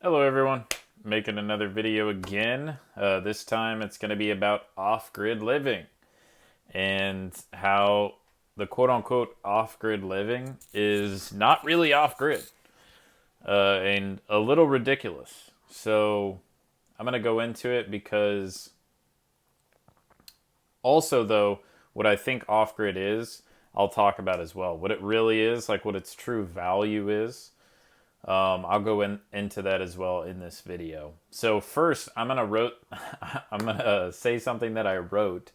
Hello everyone, making another video again. This time it's going to be about off-grid living and how the quote-unquote off-grid living is not really off-grid and a little ridiculous. So I'm going to go into it because also though what I think off-grid is, I'll talk about as well. What it really is, like what its true value is. I'll go into that as well in this video. So first, I'm gonna say something that I wrote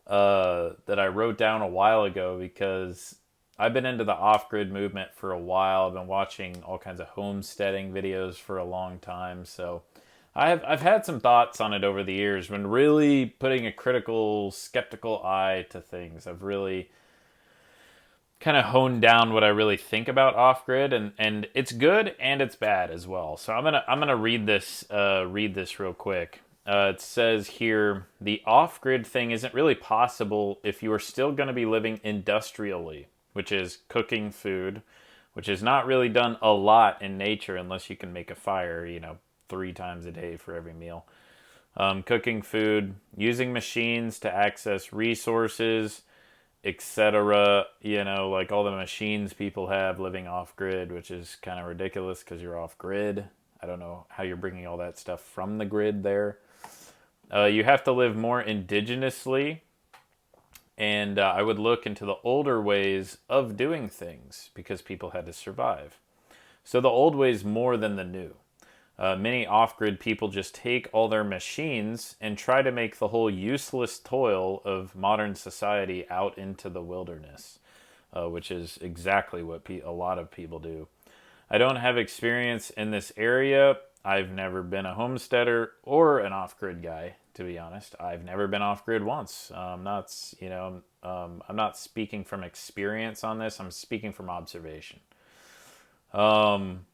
down a while ago because I've been into the off-grid movement for a while. I've been watching all kinds of homesteading videos for a long time, so I've had some thoughts on it over the years. When really putting a critical, skeptical eye to things, I've really kind of honed down what I really think about off grid, and it's good and it's bad as well. So I'm gonna read this real quick. It says here the off grid thing isn't really possible if you are still going to be living industrially, which is cooking food, which is not really done a lot in nature unless you can make a fire, 3 times a day for every meal. Cooking food, using machines to access resources, etc. Like all the machines people have living off grid, which is kind of ridiculous because you're off grid. I don't know how you're bringing all that stuff from the grid there. You have to live more indigenously, and I would look into the older ways of doing things because people had to survive. So the old ways more than the new. Many off grid people just take all their machines and try to make the whole useless toil of modern society out into the wilderness, which is exactly what a lot of people do. I don't have experience in this area. I've never been a homesteader or an off grid guy, to be honest. I've never been off grid once. I'm not speaking from experience on this, I'm speaking from observation. Um,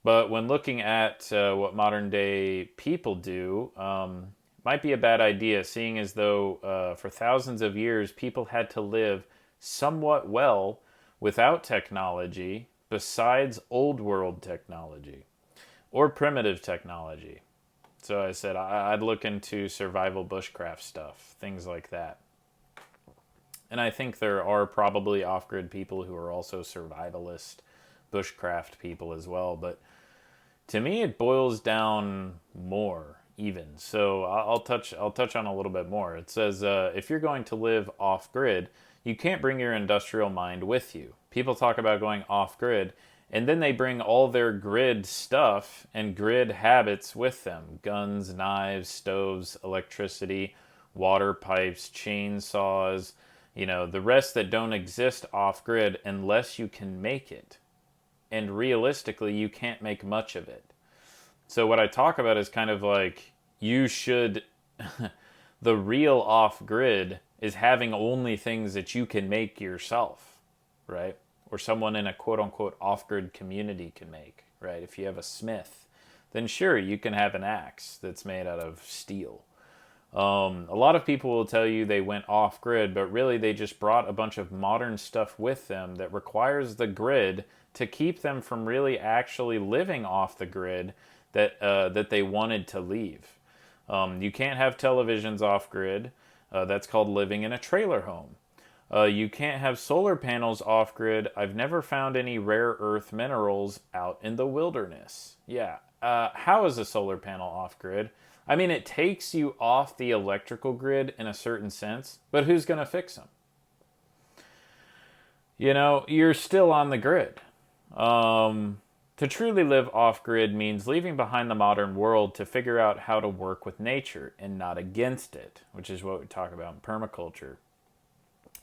but when looking at what modern day people do, might be a bad idea, seeing as though for thousands of years people had to live somewhat well without technology besides old world technology or primitive technology. So I said I'd look into survival bushcraft stuff, things like that. And I think there are probably off grid people who are also survivalist bushcraft people as well. But to me, it boils down more even. So I'll touch on a little bit more. It says if you're going to live off grid, you can't bring your industrial mind with you. People talk about going off grid, and then they bring all their grid stuff and grid habits with them: guns, knives, stoves, electricity, water pipes, chainsaws. The rest that don't exist off grid unless you can make it, and realistically you can't make much of it. So what I talk about is kind of like you should the real off grid is having only things that you can make yourself, right? Or someone in a quote unquote off grid community can make, right? If you have a smith, then sure, you can have an axe that's made out of steel. A lot of people will tell you they went off grid, but really they just brought a bunch of modern stuff with them that requires the grid to keep them from really actually living off the grid that they wanted to leave. You can't have televisions off grid. That's called living in a trailer home. You can't have solar panels off grid. I've never found any rare earth minerals out in the wilderness. Yeah. How is a solar panel off grid? I mean, it takes you off the electrical grid in a certain sense, but who's going to fix them? You're still on the grid. To truly live off grid means leaving behind the modern world to figure out how to work with nature and not against it, which is what we talk about in permaculture.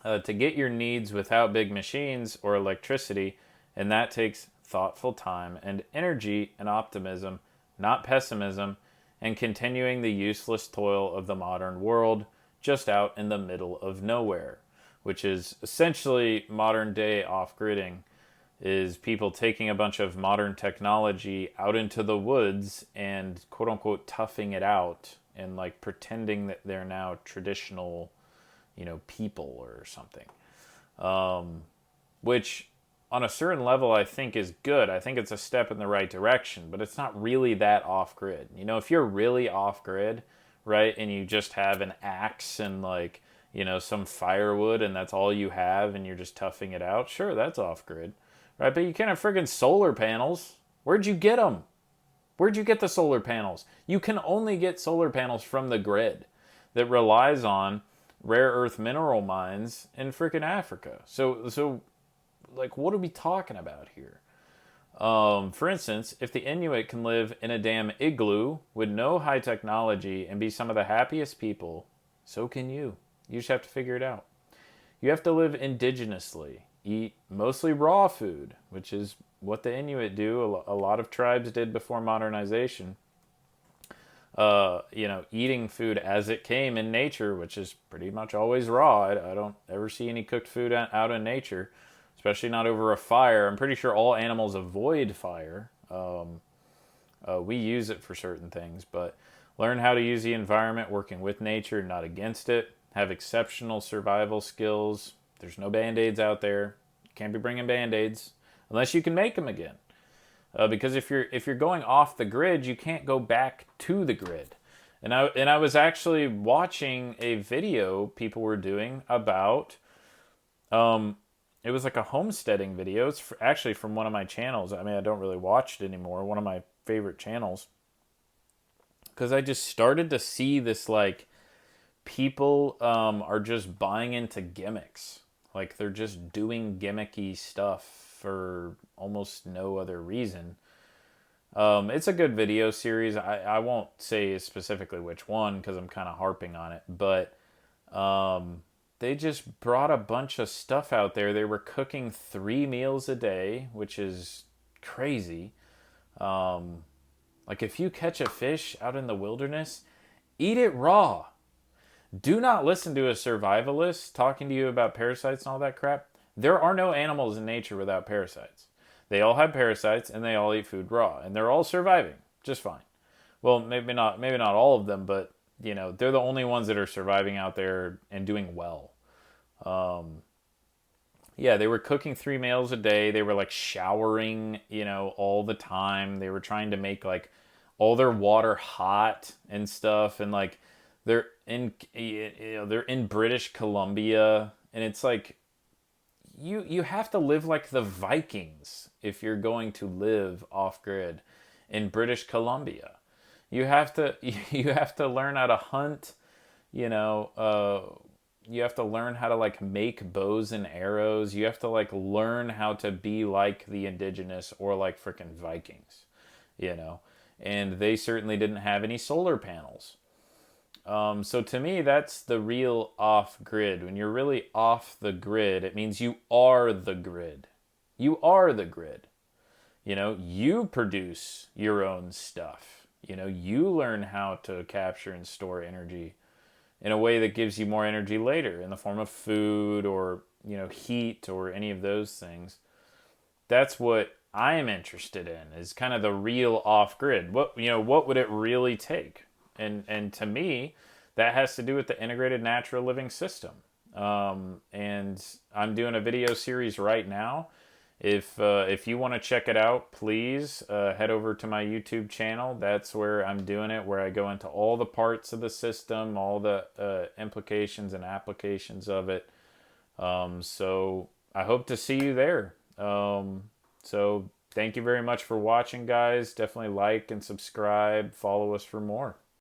To get your needs without big machines or electricity, and that takes thoughtful time and energy and optimism, not pessimism, and continuing the useless toil of the modern world just out in the middle of nowhere, which is essentially modern day off-gridding, is people taking a bunch of modern technology out into the woods and quote unquote toughing it out and like pretending that they're now traditional, people or something. Which on a certain level, I think is good. I think it's a step in the right direction, but it's not really that off grid. You know, if you're really off grid, right, and you just have an axe and like, you know, some firewood and that's all you have and you're just toughing it out, sure, that's off grid, right? But you can't have friggin' solar panels. Where'd you get them? Where'd you get the solar panels? You can only get solar panels from the grid that relies on rare earth mineral mines in frickin' Africa. So like, what are we talking about here? For instance, if the Inuit can live in a damn igloo with no high technology and be some of the happiest people, so can you. You just have to figure it out. You have to live indigenously, eat mostly raw food, which is what the Inuit do. A lot of tribes did before modernization. You know, eating food as it came in nature, which is pretty much always raw. I don't ever see any cooked food out in nature, especially not over a fire. I'm pretty sure all animals avoid fire. We use it for certain things, but learn how to use the environment working with nature, not against it. Have exceptional survival skills. There's no band-aids out there. You can't be bringing band-aids unless you can make them again. Because if you're going off the grid, you can't go back to the grid. And I was actually watching a video people were doing about it was like a homesteading video. It's actually from one of my channels. I mean, I don't really watch it anymore. One of my favorite channels. Because I just started to see this, like, people are just buying into gimmicks. Like, they're just doing gimmicky stuff for almost no other reason. It's a good video series. I won't say specifically which one because I'm kind of harping on it. But they just brought a bunch of stuff out there. They were cooking 3 meals a day, which is crazy. Like, if you catch a fish out in the wilderness, eat it raw. Do not listen to a survivalist talking to you about parasites and all that crap. There are no animals in nature without parasites. They all have parasites and they all eat food raw, and they're all surviving just fine. Well, maybe not all of them, but you know, they're the only ones that are surviving out there and doing well. Yeah, they were cooking 3 meals a day. They were like showering, you know, all the time. They were trying to make like all their water hot and stuff, and like they're in British Columbia, and it's like you have to live like the Vikings if you're going to live off grid in British Columbia. You have to learn how to hunt, you know, you have to learn how to like make bows and arrows. You have to like learn how to be like the indigenous or like freaking Vikings, you know. And they certainly didn't have any solar panels. So to me, that's the real off grid. When you're really off the grid, it means you are the grid. You are the grid. You know, you produce your own stuff. You know, you learn how to capture and store energy in a way that gives you more energy later in the form of food or, you know, heat or any of those things. That's what I am interested in, is kind of the real off grid. What would it really take? And to me, that has to do with the integrated natural living system. And I'm doing a video series right now. If you want to check it out, please head over to my YouTube channel. That's where I'm doing it, where I go into all the parts of the system, all the implications and applications of it. So I hope to see you there. So thank you very much for watching, guys. Definitely like and subscribe. Follow us for more.